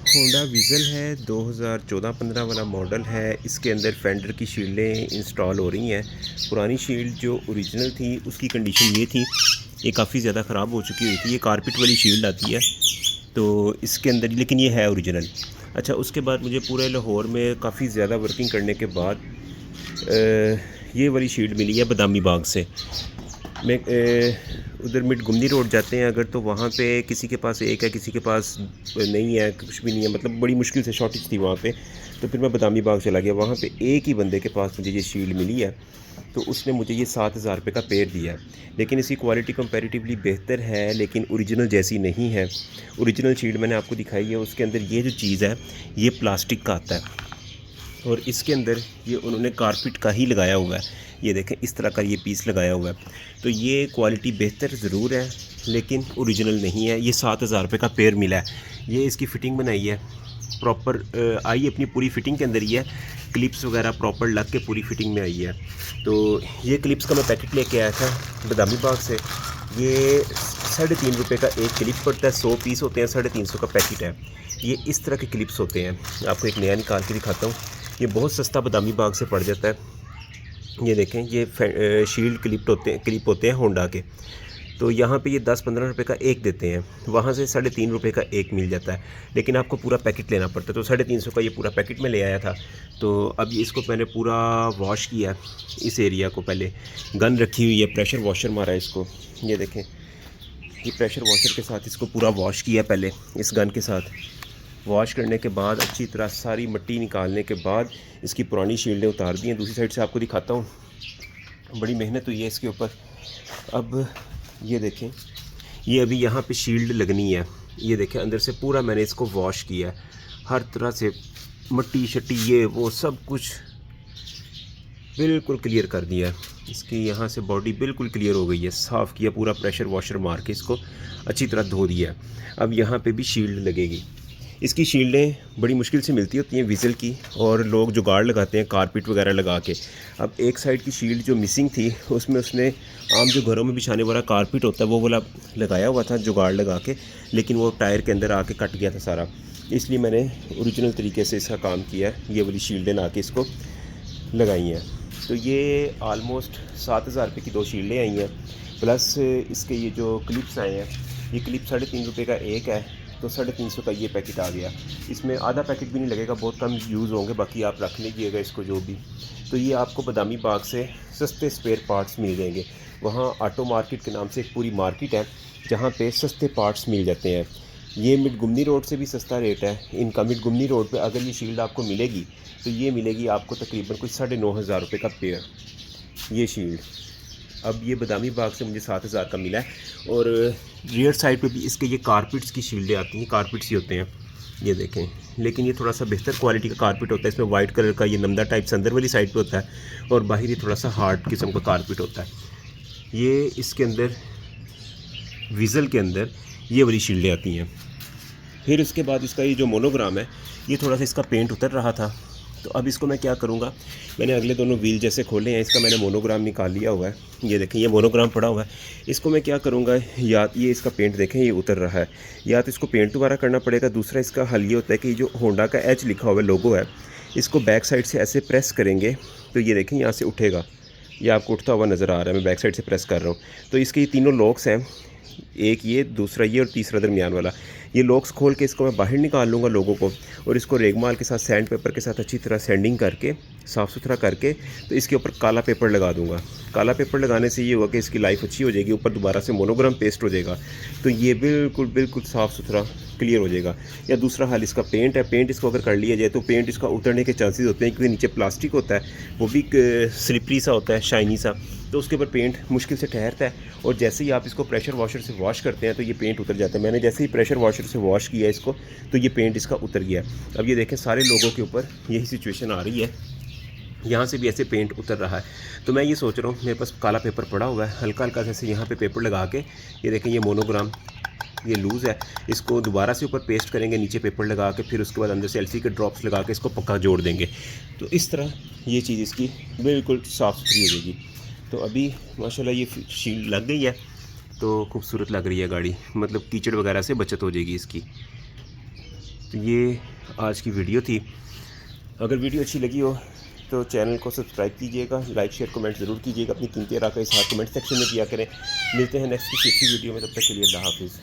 Honda विज़ल है, 2014-15 वाला model है। इसके अंदर फेंडर की शील्डें इंस्टॉल हो रही हैं। पुरानी शील्ड जो ओरिजिनल थी उसकी कंडीशन ये थी, ये काफ़ी ज़्यादा ख़राब हो चुकी हुई थी। ये कारपेट वाली शील्ड आती है तो इसके अंदर, लेकिन ये है ओरिजिनल। अच्छा, उसके बाद मुझे पूरे लाहौर में काफ़ी ज़्यादा वर्किंग करने के बाद ये वाली शील्ड मिली है बदामी बाग से। मैं उधर मिड गुमनी रोड जाते हैं अगर, तो वहाँ पे किसी के पास एक है, किसी के पास नहीं है, कुछ भी नहीं है, मतलब बड़ी मुश्किल से शॉर्टेज थी वहाँ पे। तो फिर मैं बदामी बाग चला गया, वहाँ पे एक ही बंदे के पास मुझे ये शील्ड मिली है। तो उसने मुझे ये 7,000 रुपये का पेड़ दिया है, लेकिन इसकी क्वालिटी कंपैरेटिवली बेहतर है, लेकिन ओरिजिनल जैसी नहीं है। ओरिजिनल शील्ड मैंने आपको दिखाई है, उसके अंदर ये जो चीज़ है ये प्लास्टिक का आता है और इसके अंदर ये उन्होंने कारपेट का ही लगाया हुआ है। ये देखें, इस तरह का ये पीस लगाया हुआ है। तो ये क्वालिटी बेहतर ज़रूर है लेकिन ओरिजिनल नहीं है। ये 7,000 रुपये का पेड़ मिला है। ये इसकी फ़िटिंग बनाई है प्रॉपर, आई अपनी पूरी फ़िटिंग के अंदर ही है। क्लिप्स वगैरह प्रॉपर लग के पूरी फ़िटिंग में आई है। तो ये क्लिप्स का मैं पैकेट लेके आया था बदामी बाग से। ये 3.5 रुपये का एक क्लिप पड़ता है, 100 पीस होते हैं, 350 का पैकेट है। ये इस तरह के क्लिप्स होते हैं। आपको एक नया निकाल के दिखाता हूँ। ये बहुत सस्ता बदामी बाग से पड़ जाता है। ये देखें, ये शील्ड क्लिप होते हैं होंडा के। तो यहाँ पे ये 10-15 रुपये का एक देते हैं, वहाँ से 3.5 रुपये का एक मिल जाता है, लेकिन आपको पूरा पैकेट लेना पड़ता है। तो 350 का ये पूरा पैकेट में ले आया था। तो अब ये इसको मैंने पूरा वॉश किया, इस एरिया को पहले गन रखी हुई है, प्रेशर वॉशर मारा है इसको। ये देखें, ये प्रेशर वॉशर के साथ इसको पूरा वॉश किया पहले, इस गन के साथ वॉश करने के बाद अच्छी तरह सारी मिट्टी निकालने के बाद इसकी पुरानी शील्डें उतार दी हैं। दूसरी साइड से आपको दिखाता हूँ, बड़ी मेहनत हुई है इसके ऊपर। अब ये देखें, ये अभी यहाँ पे शील्ड लगनी है। ये देखें, अंदर से पूरा मैंने इसको वॉश किया है, हर तरह से मिट्टी शट्टी ये वो सब कुछ बिल्कुल क्लियर कर दिया है। इसकी यहाँ से बॉडी बिल्कुल क्लियर हो गई है, साफ़ किया पूरा, प्रेशर वॉशर मार के इसको अच्छी तरह धो दिया। अब यहाँ पे भी शील्ड लगेगी। इसकी शील्डें बड़ी मुश्किल से मिलती होती हैं विज़ल की, और लोग जुगाड़ लगाते हैं कारपेट वगैरह लगा के। अब एक साइड की शील्ड जो मिसिंग थी उसमें उसने आम जो घरों में बिछाने वाला कारपेट होता है वो वाला लगाया हुआ था जुगाड़ लगा के, लेकिन वो टायर के अंदर आके कट गया था सारा। इसलिए मैंने ओरिजिनल तरीके से इसका काम किया है, ये वाली शील्डें ला के इसको लगाई हैं। तो ये आलमोस्ट 7,000 रुपये की 2 शील्डें आई हैं, प्लस इसके ये जो क्लिप्स आए हैं, ये क्लिप 3.5 रुपये का एक है, तो 350 का ये पैकेट आ गया। इसमें आधा पैकेट भी नहीं लगेगा, बहुत कम यूज़ होंगे, बाकी आप रख लीजिएगा इसको जो भी। तो ये आपको बदामी बाग से सस्ते स्पेयर पार्ट्स मिल जाएंगे। वहाँ ऑटो मार्केट के नाम से एक पूरी मार्केट है जहाँ पे सस्ते पार्ट्स मिल जाते हैं। ये मिड गुमनी रोड से भी सस्ता रेट है इनका। मिड गुमनी रोड पे अगर ये शील्ड आपको मिलेगी तो ये मिलेगी आपको तकरीबन कोई 9,500 रुपये का पेयर, ये शील्ड। अब ये बदामी बाग से मुझे 7,000 का मिला है। और रियर साइड पे भी इसके ये कारपेट्स की शील्डें आती हैं, कारपेट्स ही होते हैं, ये देखें, लेकिन ये थोड़ा सा बेहतर क्वालिटी का कारपेट होता है। इसमें वाइट कलर का ये नमदा टाइप से अंदर वाली साइड पे होता है और बाहर ये थोड़ा सा हार्ड किस्म का कारपेट होता है। ये इसके अंदर विज़ल के अंदर ये वाली शील्डें आती हैं। फिर उसके बाद इसका ये जो मोनोग्राम है, ये थोड़ा सा इसका पेंट उतर रहा था, तो अब इसको मैं क्या करूँगा, मैंने अगले दोनों व्हील जैसे खोले हैं, इसका मैंने मोनोग्राम निकाल लिया हुआ है। ये देखें, ये मोनोग्राम पड़ा हुआ है। इसको मैं क्या करूँगा, या ये इसका पेंट देखें ये उतर रहा है, या तो इसको पेंट दोबारा करना पड़ेगा। दूसरा इसका हल ये होता है कि जो होंडा का एच लिखा हुआ है, लोगो है, इसको बैक साइड से ऐसे प्रेस करेंगे तो ये देखें यहाँ से उठेगा। ये आपको उठता हुआ नज़र आ रहा है, मैं बैक साइड से प्रेस कर रहा हूँ। तो इसके ये तीनों लॉक्स हैं, एक ये, दूसरा ये और तीसरा दरमियान वाला। ये लॉक्स खोल के इसको मैं बाहर निकाल लूँगा लोगों को, और इसको रेगमाल के साथ सैंड पेपर के साथ अच्छी तरह सैंडिंग करके साफ़ सुथरा करके तो इसके ऊपर काला पेपर लगा दूँगा। काला पेपर लगाने से ये होगा कि इसकी लाइफ अच्छी हो जाएगी, ऊपर दोबारा से मोनोग्राम पेस्ट हो जाएगा, तो ये बिल्कुल साफ़ सुथरा क्लियर हो जाएगा। या दूसरा हाल इसका पेंट है, पेंट इसको अगर कर लिया जाए तो पेंट इसका उतरने के चांसेस होते हैं, क्योंकि नीचे प्लास्टिक होता है, वो भी स्लिपरी सा होता है, शाइनी सा, तो उसके ऊपर पेंट मुश्किल से ठहरता है। और जैसे ही आप इसको प्रेशर वॉशर से वॉश करते हैं तो ये पेंट उतर जाता है। मैंने जैसे ही प्रेशर वॉशर से वॉश किया इसको तो ये पेंट इसका उतर गया। अब ये देखें, सारे लोगों के ऊपर यही सिचुएशन आ रही है, यहाँ से भी ऐसे पेंट उतर रहा है। तो मैं ये सोच रहा हूँ, मेरे पास काला पेपर पड़ा हुआ है, हल्का हल्का जैसे यहाँ पे पेपर लगा के, ये देखें ये मोनोग्राम ये लूज़ है, इसको दोबारा से ऊपर पेस्ट करेंगे नीचे पेपर लगा के, फिर उसके बाद अंदर से एलसी के ड्रॉप्स लगा के इसको पक्का जोड़ देंगे। तो इस तरह ये चीज़ इसकी बिल्कुल साफ़ सुथरी हो जाएगी। तो अभी माशाल्लाह ये शील्ड लग गई है तो खूबसूरत लग रही है गाड़ी, मतलब कीचड़ वगैरह से बचत हो जाएगी इसकी। तो ये आज की वीडियो थी। अगर वीडियो अच्छी लगी हो तो चैनल को सब्सक्राइब कीजिएगा, लाइक शेयर कमेंट ज़रूर कीजिएगा। अपनी कीमती राय का इज़हार कमेंट सेक्शन में किया करें। मिलते हैं नेक्स्ट किसी अच्छी वीडियो में, तब तक के लिए अल्लाह हाफिज़।